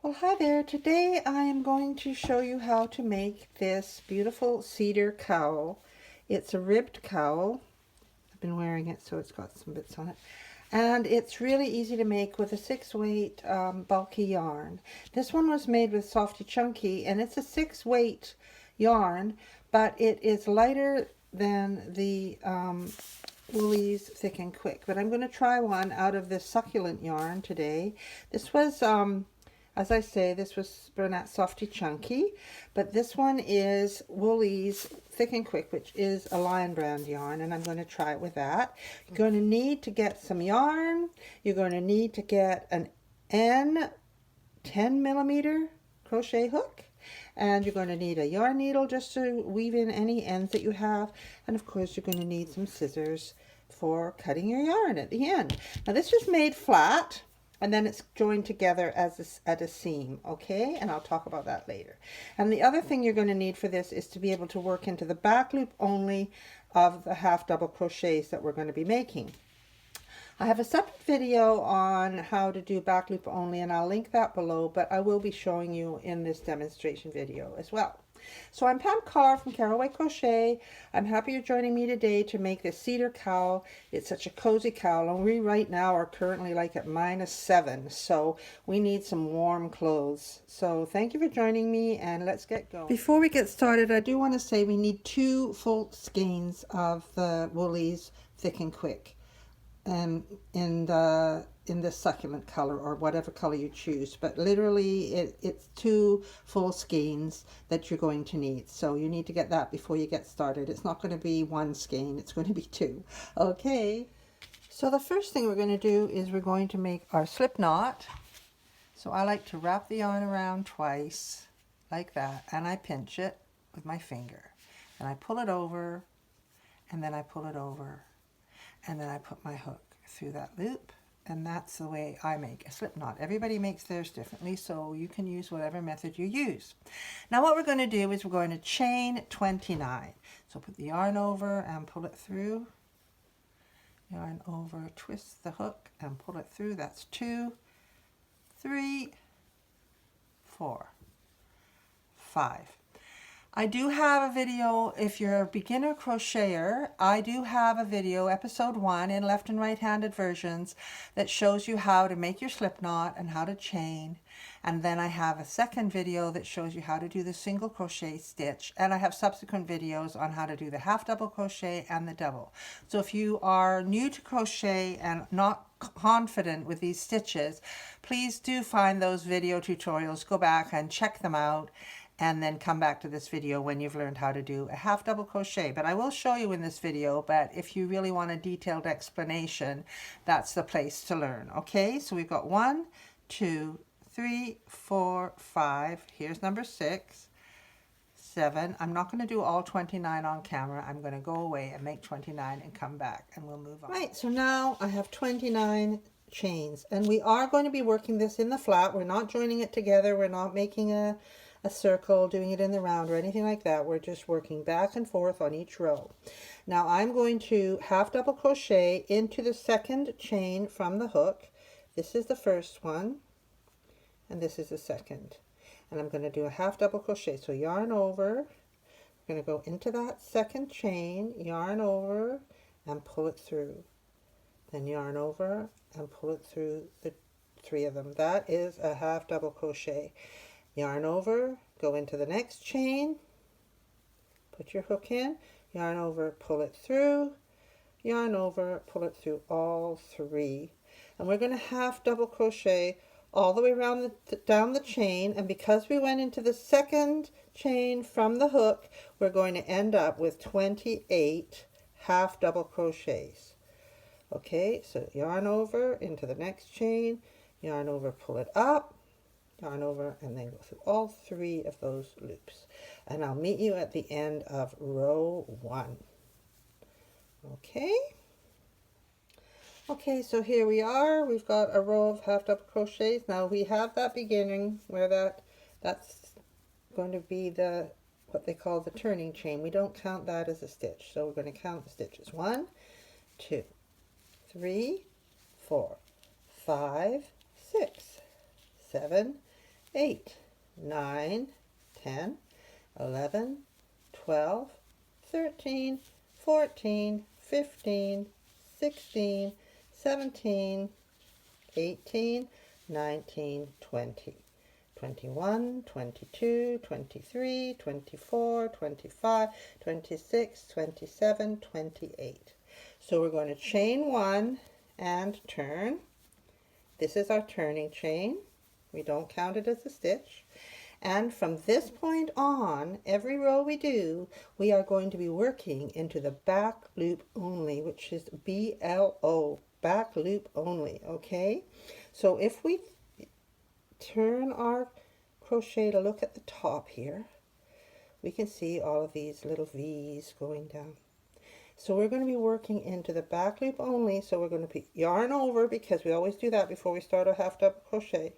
Well, hi there. Today I am going to show you how to make this beautiful cedar cowl. It's a ribbed cowl. I've been wearing it, so it's got some bits on it. And it's really easy to make with a 6-weight bulky yarn. This one was made with Softy Chunky, and it's a 6-weight yarn, but it is lighter than the Woolies Thick and Quick. But I'm going to try one out of this succulent yarn today. This was as I say, this was Bernat Softy Chunky, but this one is Woolies Thick and Quick, which is a Lion Brand yarn, and I'm going to try it with that. You're going to need to get some yarn. You're going to need to get an N 10mm crochet hook, and you're going to need a yarn needle just to weave in any ends that you have, and of course you're going to need some scissors for cutting your yarn at the end. Now this was made flat, and then it's joined together as at a seam, okay? And I'll talk about that later. And the other thing you're going to need for this is to be able to work into the back loop only of the half double crochets that we're going to be making. I have a separate video on how to do back loop only, and I'll link that below, but I will be showing you in this demonstration video as well. So I'm Pam Carr from Caraway Crochet. I'm happy you're joining me today to make this cedar cowl. It's such a cozy cowl, and we right now are currently like at -7, so we need some warm clothes. So thank you for joining me, and let's get going. Before we get started, I do want to say we need 2 full skeins of the Woolies Thick and Quick in the succulent color, or whatever color you choose, but literally it's 2 full skeins that you're going to need, so you need to get that before you get started. It's not going to be 1 skein, it's going to be 2. Okay, so the first thing we're going to do is we're going to make our slip knot. So I like to wrap the yarn around twice like that, and I pinch it with my finger, and I pull it over, and then I pull it over, and then I put my hook through that loop, and that's the way I make a slip knot. Everybody makes theirs differently, so you can use whatever method you use. Now what we're going to do is we're going to chain 29. So put the yarn over and pull it through. Yarn over, twist the hook and pull it through. That's 2, 3, 4, 5. I do have a video, if you're a beginner crocheter, I do have a video, episode 1 in left and right handed versions, that shows you how to make your slip knot and how to chain. And then I have a second video that shows you how to do the single crochet stitch. And I have subsequent videos on how to do the half double crochet and the double. So if you are new to crochet and not confident with these stitches, please do find those video tutorials, go back and check them out, and then come back to this video when you've learned how to do a half double crochet. But I will show you in this video, but if you really want a detailed explanation, that's the place to learn. Okay, so we've got 1, 2, 3, 4, 5. Here's number 6, 7. I'm not going to do all 29 on camera. I'm going to go away and make 29 and come back, and we'll move on. Right, so now I have 29 chains, and we are going to be working this in the flat. We're not joining it together. We're not making a circle, doing it in the round or anything like that. We're just working back and forth on each row. Now I'm going to half double crochet into the second chain from the hook. This is the first one, and this is the second. And I'm going to do a half double crochet. So yarn over, we're going to go into that second chain, yarn over, and pull it through. Then yarn over and pull it through the 3 of them. That is a half double crochet. Yarn over, go into the next chain, put your hook in, yarn over, pull it through, yarn over, pull it through all 3. And we're going to half double crochet all the way around down the chain, and because we went into the second chain from the hook, we're going to end up with 28 half double crochets. Okay, so yarn over into the next chain, yarn over, pull it up, yarn over, and then go through all 3 of those loops. And I'll meet you at the end of row 1. Okay. Okay, so here we are. We've got a row of half double crochets. Now we have that beginning where that's going to be the what they call the turning chain. We don't count that as a stitch, so we're going to count the stitches. 1, 2, 3, 4, 5, 6, 7, 8, 9, 10, 11, 12, 13, 14, 15, 16, 17, 18, 19, 20, 21, 22, 23, 24, 25, 26, 27, 28. So we're going to chain 1 and turn. This is our turning chain. We don't count it as a stitch. And from this point on, every row we do, we are going to be working into the back loop only, which is BLO, back loop only, okay? So if we turn our crochet to look at the top here, we can see all of these little V's going down. So we're going to be working into the back loop only. So we're going to yarn over, because we always do that before we start our half double crochet.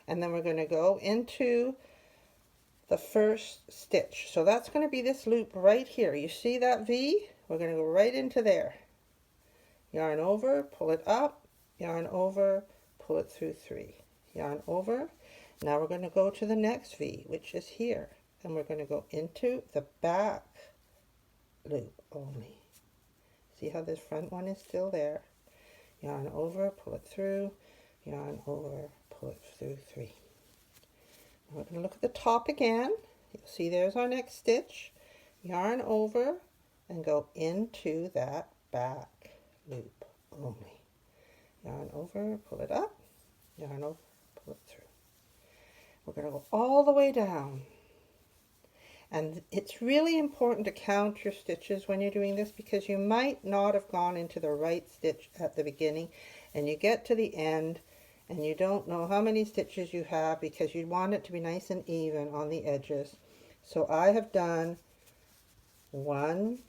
And then we're going to go into the first stitch. So that's going to be this loop right here. You see that V? We're going to go right into there. Yarn over, pull it up, yarn over, pull it through 3. Yarn over. Now we're going to go to the next V, which is here. And we're going to go into the back loop only. See how this front one is still there? Yarn over, pull it through, yarn over, pull it through 3. We're going to look at the top again. You'll see there's our next stitch. Yarn over and go into that back loop only. Yarn over, pull it up, yarn over, pull it through. We're going to go all the way down. And it's really important to count your stitches when you're doing this, because you might not have gone into the right stitch at the beginning, and you get to the end and you don't know how many stitches you have, because you want it to be nice and even on the edges. So I have done 1,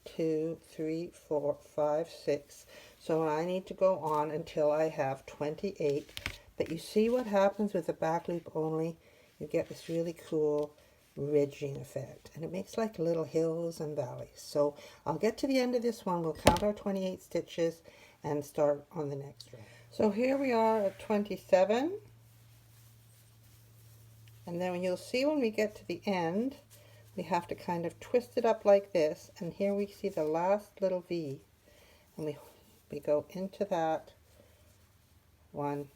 2, 3, 4, 5, 6. So I need to go on until I have 28. But you see what happens with the back loop only? You get this really cool ridging effect, and it makes like little hills and valleys. So I'll get to the end of this one, we'll count our 28 stitches and start on the next row. So here we are at 27, and then you'll see when we get to the end, we have to kind of twist it up like this, and here we see the last little V, and we go into that one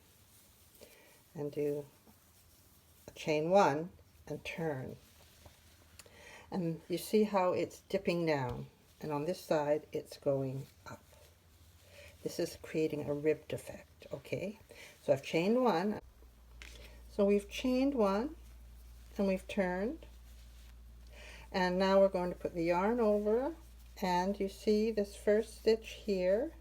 and do a chain 1 and turn. And you see how it's dipping down, and on this side it's going up. This is creating a ribbed effect, okay? So I've chained 1. So we've chained 1 and we've turned. And now we're going to put the yarn over, and you see this first stitch here.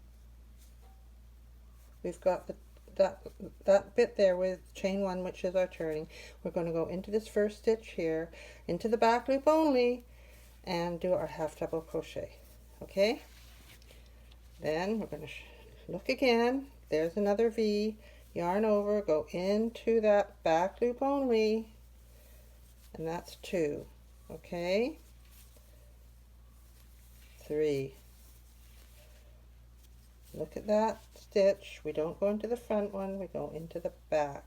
We've got that bit there with chain 1, which is our turning. We're going to go into this first stitch here, into the back loop only, and do our half double crochet, okay? Then we're going to look again. There's another V, yarn over, go into that back loop only, and that's 2, okay? 3. Look at that stitch. We don't go into the front one, we go into the back.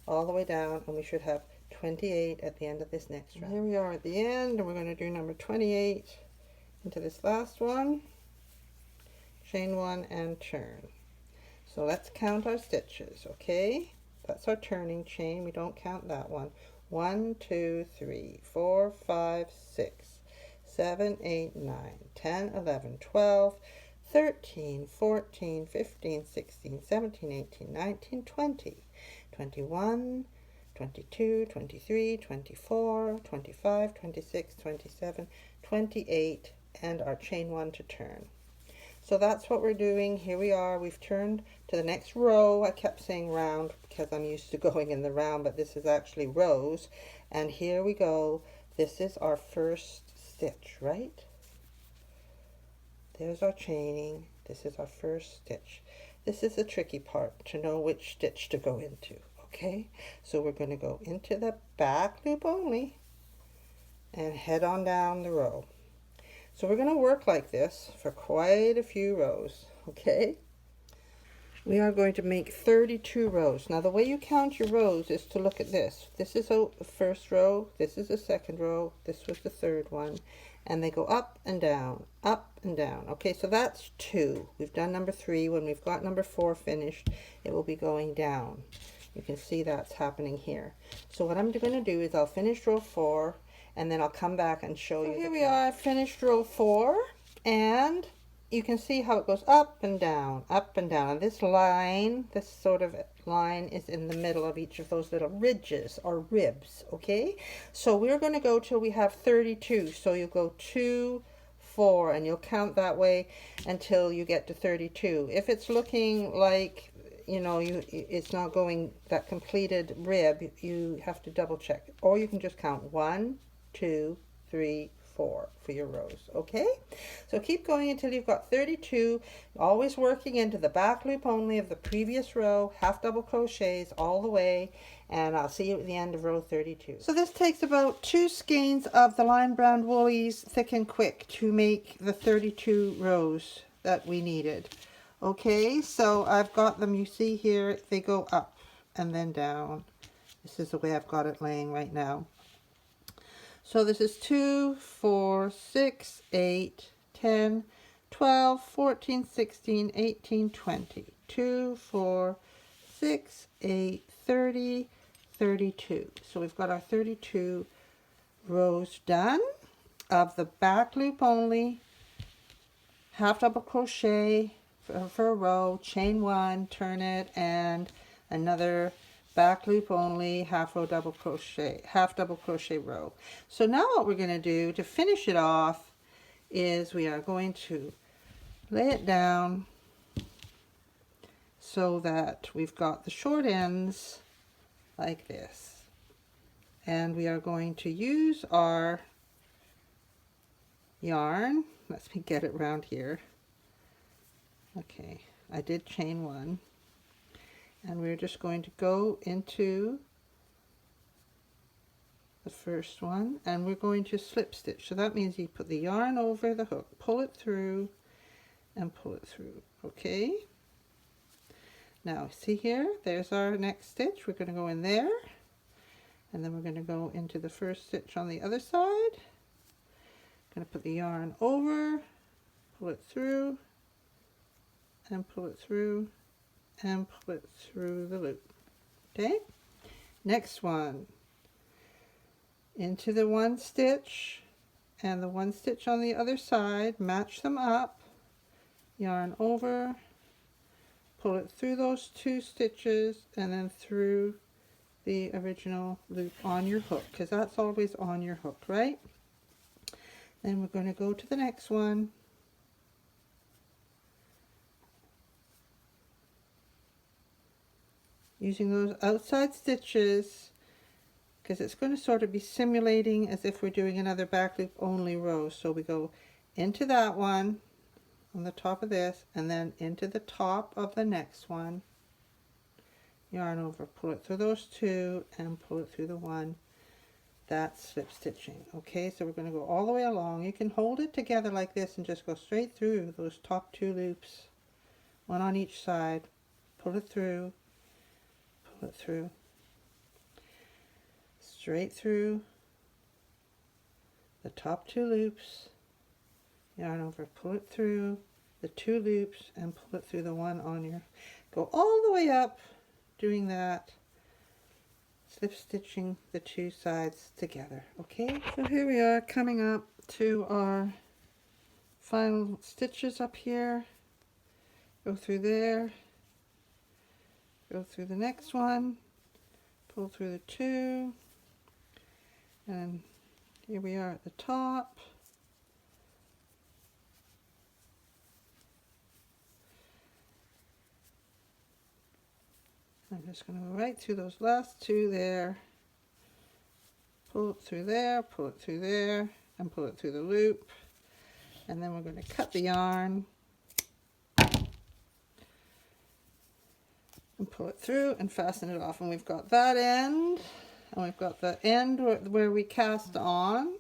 All the way down, and we should have 28 at the end of this next round. Here we are at the end, and we're going to do number 28 into this last one. Chain 1 and turn. So let's count our stitches, okay? That's our turning chain. We don't count that one. 1, 2, 3, 4, 5, 6, 7, 8, 9, 10, 11, 12, 13, 14, 15, 16, 17, 18, 19, 20, 21, 22, 23, 24, 25, 26, 27, 28, and our chain 1 to turn. So that's what we're doing. Here we are. We've turned to the next row. I kept saying round because I'm used to going in the round, but this is actually rows. And here we go. This is our first stitch, right? There's our chaining. This is our first stitch. This is the tricky part, to know which stitch to go into, okay? So we're going to go into the back loop only and head on down the row. So we're going to work like this for quite a few rows, okay? We are going to make 32 rows. Now the way you count your rows is to look at this. This is the first row, this is the second row, this was the third one, and they go up and down, up and down. Okay, so that's 2. We've done number 3. When we've got number 4 finished, it will be going down. You can see that's happening here. So what I'm going to do is I'll finish row 4, and then I'll come back and show you. Here we are, I've finished row 4, and you can see how it goes up and down, up and down. And this line, this sort of line, is in the middle of each of those little ridges or ribs, okay? So we're going to go till we have 32. So you'll go 2, 4, and you'll count that way until you get to 32. If it's looking like, you know, it's not going that completed rib, you have to double check. Or you can just count 1, 2, 3, 4 for your rows, okay? So keep going until you've got 32, always working into the back loop only of the previous row, half double crochets all the way, and I'll see you at the end of row 32. So this takes about 2 skeins of the Lion Brown Woolies Thick and Quick to make the 32 rows that we needed. Okay, so I've got them, you see here, they go up and then down. This is the way I've got it laying right now. So this is 2, 4, 6, 8, 10, 12, 14, 16, 18, 20. 2, 4, 6, 8, 30, 32. So we've got our 32 rows done of the back loop only, half double crochet for a row, chain 1, turn it, and another back loop only, half double crochet row. So now what we're going to do to finish it off is we are going to lay it down so that we've got the short ends like this, and we are going to use our yarn. Let me get it around here. Okay, I did chain 1. And we're just going to go into the first one, and we're going to slip stitch. So that means you put the yarn over the hook, pull it through, and pull it through. Okay? Now, see here? There's our next stitch. We're going to go in there, and then we're going to go into the first stitch on the other side. Going to put the yarn over, pull it through, and pull it through, and pull it through the loop. Okay, next one, into the one stitch and the one stitch on the other side, match them up, yarn over, pull it through those 2 stitches, and then through the original loop on your hook, because that's always on your hook, right? Then we're going to go to the next one, using those outside stitches, because it's going to sort of be simulating as if we're doing another back loop only row. So we go into that one on the top of this, and then into the top of the next one, yarn over, pull it through those 2, and pull it through the 1. That's slip stitching. Okay, so we're going to go all the way along. You can hold it together like this and just go straight through those top 2 loops, one on each side, pull it through, pull it through, straight through the top 2 loops, yarn over, pull it through the 2 loops, and pull it through the one on your, go all the way up doing that, slip stitching the 2 sides together. Okay, so here we are coming up to our final stitches up here. Go through there, go through the next one, pull through the 2, and here we are at the top. I'm just going to go right through those last 2 there, pull it through there, pull it through there, and pull it through the loop, and then we're going to cut the yarn and pull it through and fasten it off. And we've got that end, and we've got the end where we cast on,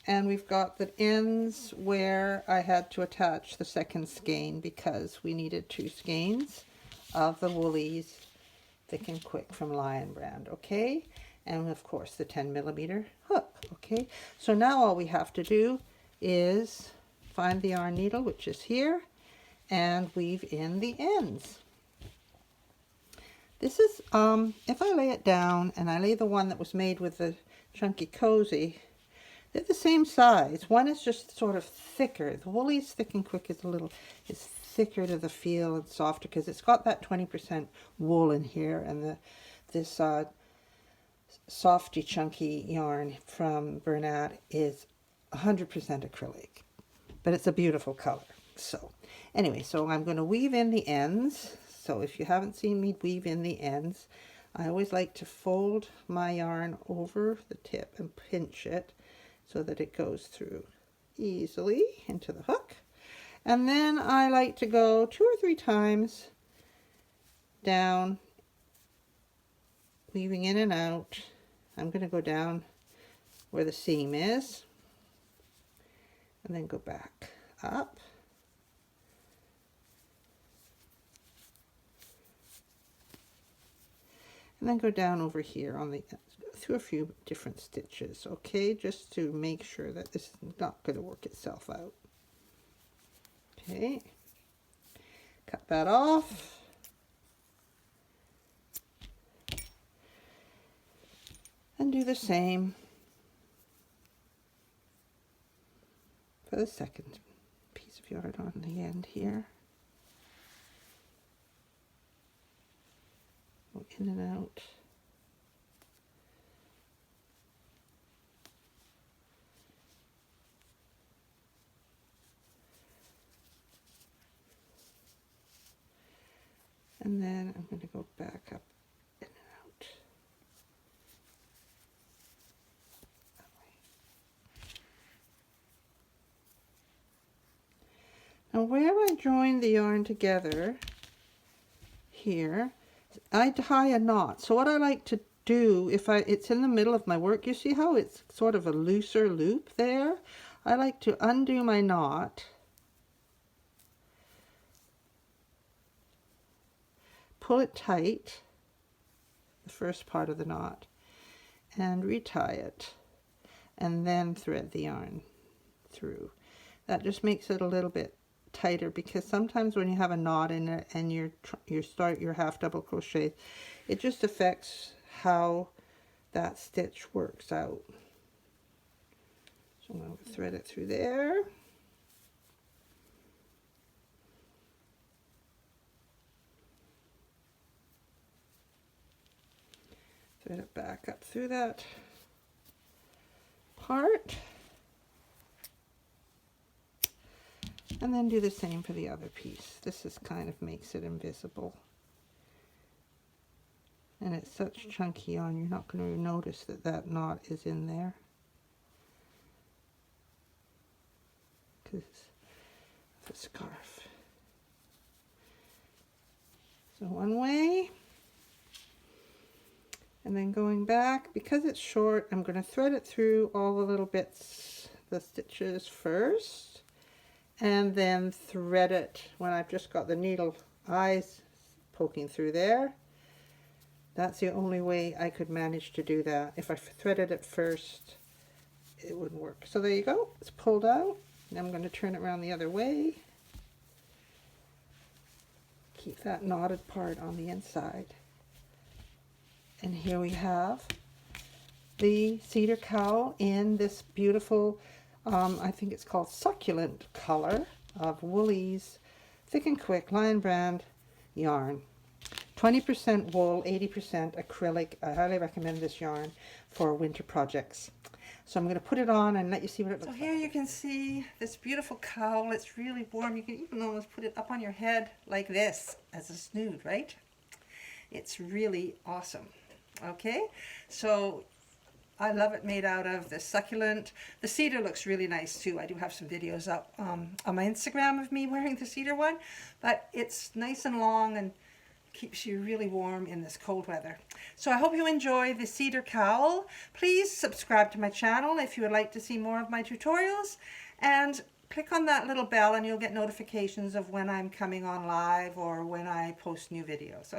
And we've got the ends where I had to attach the second skein because we needed 2 skeins of the Woolies Thick and Quick from Lion Brand, okay? And of course the 10mm hook, okay? So now all we have to do is find the yarn needle, which is here, and weave in the ends. This is, if I lay it down and I lay the one that was made with the Chunky Cozy, they're the same size. One is just sort of thicker. The Woolies Thick and Quick is thicker to the feel and softer because it's got that 20% wool in here, and this softy chunky yarn from Bernat is 100% acrylic, but it's a beautiful color. So anyway, so I'm going to weave in the ends. So if you haven't seen me weave in the ends, I always like to fold my yarn over the tip and pinch it so that it goes through easily into the hook. And then I like to go 2 or 3 times down, weaving in and out. I'm going to go down where the seam is and then go back up. And then go down over here on the through a few different stitches, okay, just to make sure that this is not going to work itself out. Okay, cut that off. And do the same for the second piece of yarn on the end here. Go in and out. And then I'm going to go back up in and out. That way. Now where I join the yarn together here, I tie a knot. So what I like to do, if it's in the middle of my work, you see how it's sort of a looser loop there? I like to undo my knot, pull it tight, the first part of the knot, and retie it, and then thread the yarn through. That just makes it a little bit tighter, because sometimes when you have a knot in it and you start your half double crochet, it just affects how that stitch works out. So I'm going to thread it through there. Thread it back up through that part. And then do the same for the other piece. This is kind of makes it invisible. And it's such chunky yarn, you're not going to notice that that knot is in there, because it's a scarf. So one way, and then going back, because it's short, I'm going to thread it through all the little bits, the stitches first, and then thread it when I've just got the needle eyes poking through there. That's the only way I could manage to do that. If I threaded it first, it wouldn't work. So there you go, it's pulled out. Now I'm going to turn it around the other way. Keep that knotted part on the inside. And here we have the Cedar Cowl in this beautiful, I think it's called succulent color of Woolies Thick and Quick Lion Brand yarn. 20% wool, 80% acrylic. I highly recommend this yarn for winter projects. So I'm going to put it on and let you see what it looks like. So here you can see this beautiful cowl. It's really warm. You can even almost put it up on your head like this as a snood, right? It's really awesome. Okay, so I love it made out of the succulent. The cedar looks really nice too. I do have some videos up on my Instagram of me wearing the cedar one, but it's nice and long and keeps you really warm in this cold weather. So I hope you enjoy the cedar cowl. Please subscribe to my channel if you would like to see more of my tutorials, and click on that little bell and you'll get notifications of when I'm coming on live or when I post new videos.